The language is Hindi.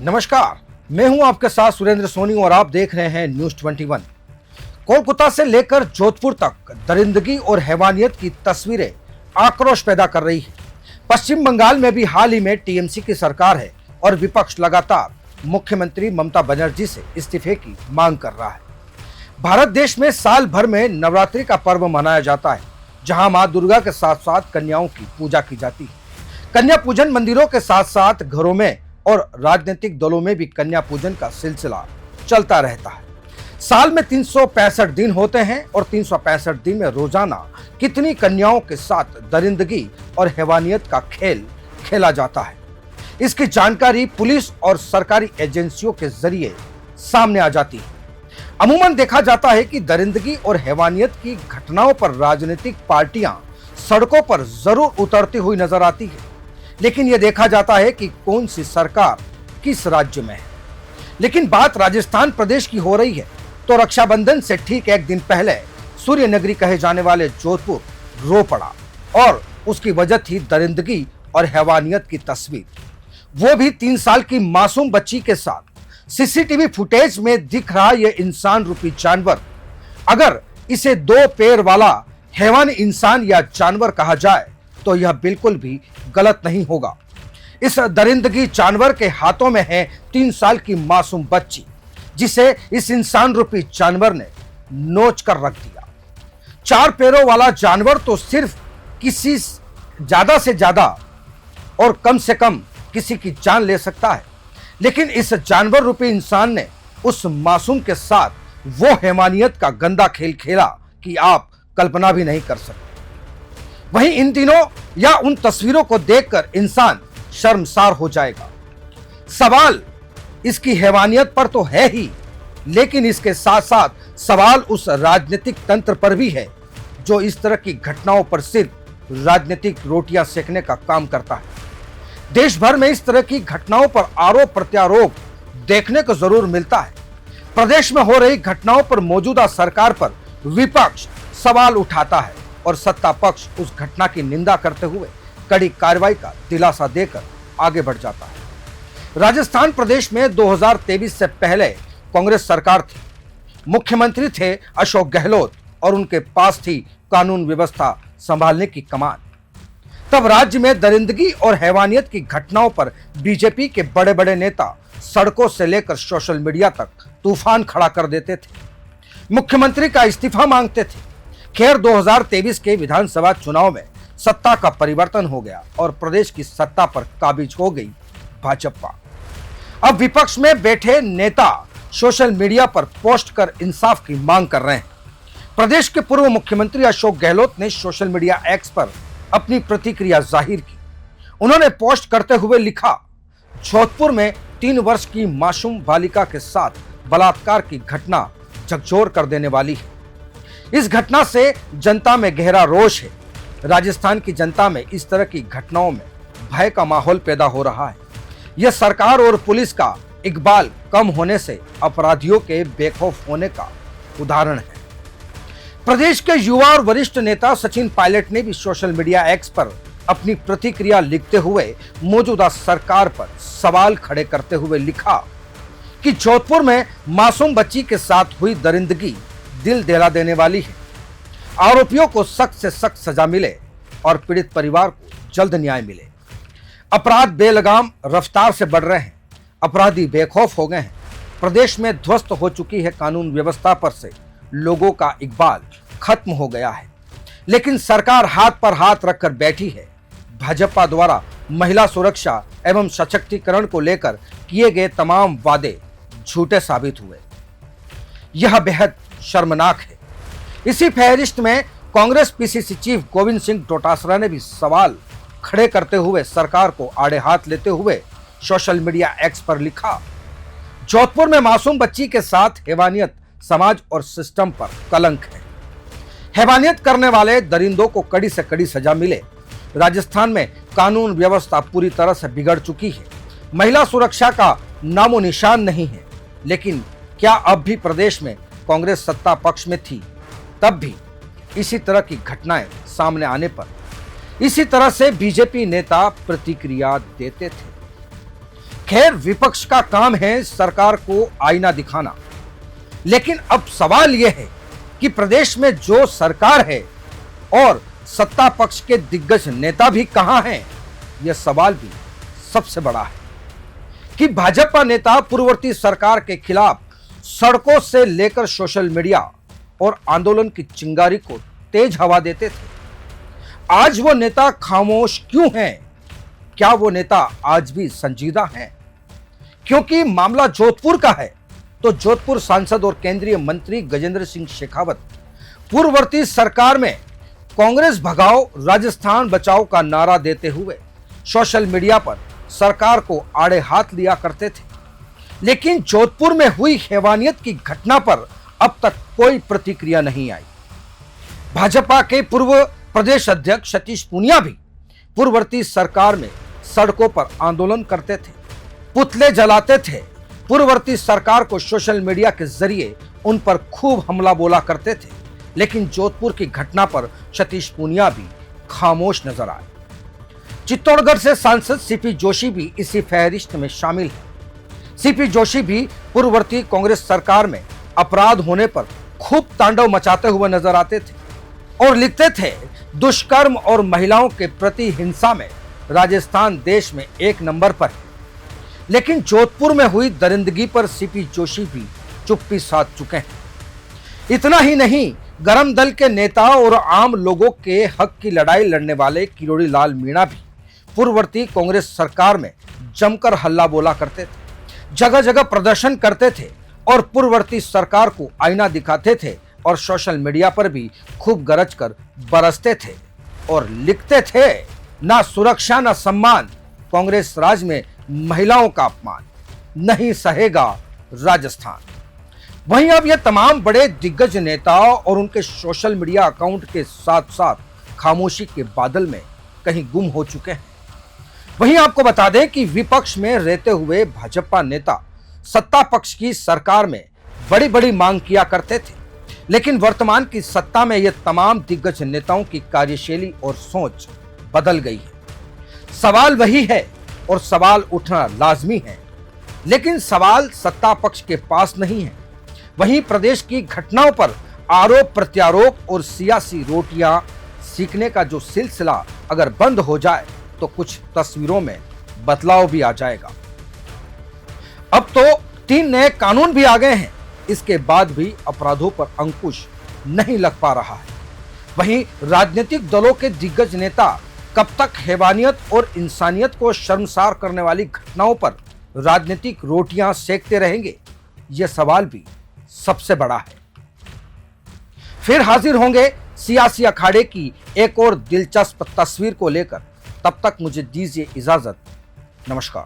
नमस्कार, मैं हूं आपके साथ सुरेंद्र सोनी और आप देख रहे हैं न्यूज 21। कोलकाता से लेकर जोधपुर तक दरिंदगी और हैवानियत की तस्वीरें आक्रोश पैदा कर रही है। पश्चिम बंगाल में भी हाल ही में टीएमसी की सरकार है और विपक्ष लगातार मुख्यमंत्री ममता बनर्जी से इस्तीफे की मांग कर रहा है। भारत देश में साल भर में नवरात्रि का पर्व मनाया जाता है, जहां मां दुर्गा के साथ साथ कन्याओं की पूजा की जाती है। कन्या पूजन मंदिरों के साथ साथ घरों में और राजनीतिक दलों में भी कन्या पूजन का सिलसिला चलता रहता है। साल में 365 दिन होते हैं और 365 दिन में रोजाना कितनी कन्याओं के साथ दरिंदगी और हैवानियत का खेल खेला जाता है, इसकी जानकारी पुलिस और सरकारी एजेंसियों के जरिए सामने आ जाती है। अमूमन देखा जाता है कि दरिंदगी और हैवानियत की घटनाओं पर राजनीतिक पार्टियां सड़कों पर जरूर उतरती हुई नजर आती है, लेकिन यह देखा जाता है कि कौन सी सरकार किस राज्य में है। लेकिन बात राजस्थान प्रदेश की हो रही है तो रक्षाबंधन से ठीक एक दिन पहले सूर्य नगरी कहे जाने वाले जोधपुर रो पड़ा और उसकी वजह थी दरिंदगी और हैवानियत की तस्वीर, वो भी 3 साल की मासूम बच्ची के साथ। सीसीटीवी फुटेज में दिख रहा यह इंसान रूपी जानवर, अगर इसे 2 पैर वाला हैवान इंसान या जानवर कहा जाए तो यह बिल्कुल भी गलत नहीं होगा। इस दरिंदगी जानवर के हाथों में है 3 साल की मासूम बच्ची, जिसे इस इंसान रूपी जानवर ने नोच कर रख दिया। 4 पैरों वाला जानवर तो सिर्फ किसी ज्यादा से ज्यादा और कम से कम किसी की जान ले सकता है, लेकिन इस जानवर रूपी इंसान ने उस मासूम के साथ वो हैवानियत का गंदा खेल खेला कि आप कल्पना भी नहीं कर सकते। वहीं इन दिनों या उन तस्वीरों को देखकर इंसान शर्मसार हो जाएगा। सवाल इसकी हैवानियत पर तो है ही, लेकिन इसके साथ साथ सवाल उस राजनीतिक तंत्र पर भी है जो इस तरह की घटनाओं पर सिर्फ राजनीतिक रोटियां सेकने का काम करता है। देश भर में इस तरह की घटनाओं पर आरोप प्रत्यारोप देखने को जरूर मिलता है। प्रदेश में हो रही घटनाओं पर मौजूदा सरकार पर विपक्ष सवाल उठाता है और सत्ता पक्ष उस घटना की निंदा करते हुए कड़ी कार्रवाई का दिलासा देकर आगे बढ़ जाता है। राजस्थान प्रदेश में 2023 से पहले कांग्रेस सरकार थी, मुख्यमंत्री थे अशोक गहलोत और उनके पास थी कानून व्यवस्था संभालने की कमान। तब राज्य में दरिंदगी और हैवानियत की घटनाओं पर बीजेपी के बड़े बड़े नेता सड़कों से लेकर सोशल मीडिया तक तूफान खड़ा कर देते थे, मुख्यमंत्री का इस्तीफा मांगते थे। खैर 2023 के विधानसभा चुनाव में सत्ता का परिवर्तन हो गया और प्रदेश की सत्ता पर काबिज हो गई भाजपा। अब विपक्ष में बैठे नेता सोशल मीडिया पर पोस्ट कर इंसाफ की मांग कर रहे हैं। प्रदेश के पूर्व मुख्यमंत्री अशोक गहलोत ने सोशल मीडिया एक्स पर अपनी प्रतिक्रिया जाहिर की। उन्होंने पोस्ट करते हुए लिखा, जोधपुर में 3 वर्ष की मासूम बालिका के साथ बलात्कार की घटना झकझोर कर देने वाली है। इस घटना से जनता में गहरा रोष है। राजस्थान की जनता में इस तरह की घटनाओं में भय का माहौल पैदा हो रहा है। यह सरकार और पुलिस का इकबाल कम होने से अपराधियों के बेखौफ होने का उदाहरण है। प्रदेश के युवा और वरिष्ठ नेता सचिन पायलट ने भी सोशल मीडिया एक्स पर अपनी प्रतिक्रिया लिखते हुए मौजूदा सरकार पर सवाल खड़े करते हुए लिखा कि जोधपुर में मासूम बच्ची के साथ हुई दरिंदगी दिल दहला देने वाली है। आरोपियों को सख्त से सख्त सजा मिले और पीड़ित परिवार को जल्द न्याय मिले। अपराध बेलगाम रफ्तार से बढ़ रहे हैं, अपराधी बेखौफ हो गए हैं। प्रदेश में ध्वस्त हो चुकी है कानून व्यवस्था पर से लोगों का इकबाल खत्म हो गया है, लेकिन सरकार हाथ पर हाथ रखकर बैठी है। भाजपा द्वारा महिला सुरक्षा एवं सशक्तिकरण को लेकर किए गए तमाम वादे झूठे साबित हुए। यह बेहद शर्मनाक है। इसी फहरिस्त में कांग्रेस पीसीसी चीफ गोविंद सिंह डोटासरा ने भी सवाल खड़े करते हुए सरकार को आड़े हाथ लेते हुए सोशल मीडिया एक्स पर लिखा, जोधपुर में मासूम बच्ची के साथ हैवानियत समाज और सिस्टम पर कलंक है। हैवानियत करने वाले दरिंदों को कड़ी से कड़ी सजा मिले। राजस्थान में कानून व्यवस्था पूरी तरह से बिगड़ चुकी है। महिला सुरक्षा का नामो निशान नहीं है। लेकिन क्या अब भी प्रदेश में कांग्रेस सत्ता पक्ष में थी तब भी इसी तरह की घटनाएं सामने आने पर इसी तरह से बीजेपी नेता प्रतिक्रिया देते थे। खैर, विपक्ष का काम है सरकार को आईना दिखाना, लेकिन अब सवाल यह है कि प्रदेश में जो सरकार है और सत्ता पक्ष के दिग्गज नेता भी कहां हैं। यह सवाल भी सबसे बड़ा है कि भाजपा नेता पूर्ववर्ती सरकार के खिलाफ सड़कों से लेकर सोशल मीडिया और आंदोलन की चिंगारी को तेज हवा देते थे। आज वो नेता खामोश क्यों हैं? क्या वो नेता आज भी संजीदा हैं? क्योंकि मामला जोधपुर का है, तो जोधपुर सांसद और केंद्रीय मंत्री गजेंद्र सिंह शेखावत पूर्ववर्ती सरकार में कांग्रेस भगाओ राजस्थान बचाओ का नारा देते हुए सोशल मीडिया पर सरकार को आड़े हाथ लिया करते थे। लेकिन जोधपुर में हुई हैवानियत की घटना पर अब तक कोई प्रतिक्रिया नहीं आई। भाजपा के पूर्व प्रदेश अध्यक्ष सतीश पूनिया भी पूर्ववर्ती सरकार में सड़कों पर आंदोलन करते थे, पुतले जलाते थे, पूर्ववर्ती सरकार को सोशल मीडिया के जरिए उन पर खूब हमला बोला करते थे। लेकिन जोधपुर की घटना पर सतीश पूनिया भी खामोश नजर आए। चित्तौड़गढ़ से सांसद सीपी जोशी भी इसी फहरिस्त में शामिल है। सीपी जोशी भी पूर्ववर्ती कांग्रेस सरकार में अपराध होने पर खूब तांडव मचाते हुए नजर आते थे और लिखते थे, दुष्कर्म और महिलाओं के प्रति हिंसा में राजस्थान देश में 1 नंबर पर है। लेकिन जोधपुर में हुई दरिंदगी पर सीपी जोशी भी चुप्पी साध चुके हैं। इतना ही नहीं, गरम दल के नेता और आम लोगों के हक की लड़ाई लड़ने वाले किरोड़ी लाल मीणा भी पूर्ववर्ती कांग्रेस सरकार में जमकर हल्ला बोला करते थे, जगह जगह प्रदर्शन करते थे और पूर्ववर्ती सरकार को आईना दिखाते थे और सोशल मीडिया पर भी खूब गरज कर बरसते थे और लिखते थे, ना सुरक्षा ना सम्मान, कांग्रेस राज में महिलाओं का अपमान, नहीं सहेगा राजस्थान। वहीं अब ये तमाम बड़े दिग्गज नेता और उनके सोशल मीडिया अकाउंट के साथ साथ खामोशी के बादल में कहीं गुम हो चुके हैं। वहीं आपको बता दें कि विपक्ष में रहते हुए भाजपा नेता सत्ता पक्ष की सरकार में बड़ी बड़ी मांग किया करते थे, लेकिन वर्तमान की सत्ता में ये तमाम दिग्गज नेताओं की कार्यशैली और सोच बदल गई है। सवाल वही है और सवाल उठना लाजमी है, लेकिन सवाल सत्ता पक्ष के पास नहीं है। वहीं प्रदेश की घटनाओं पर आरोप प्रत्यारोप और सियासी रोटियां सीखने का जो सिलसिला अगर बंद हो जाए तो कुछ तस्वीरों में बदलाव भी आ जाएगा। अब तो 3 नए कानून भी आ गए हैं, इसके बाद भी अपराधों पर अंकुश नहीं लग पा रहा है। वहीं राजनीतिक दलों के दिग्गज नेता कब तक हैवानियत और इंसानियत को शर्मसार करने वाली घटनाओं पर राजनीतिक रोटियां सेकते रहेंगे, यह सवाल भी सबसे बड़ा है। फिर हाजिर होंगे सियासी अखाड़े की एक और दिलचस्प तस्वीर को लेकर। तब तक मुझे दीजिए इजाजत। नमस्कार।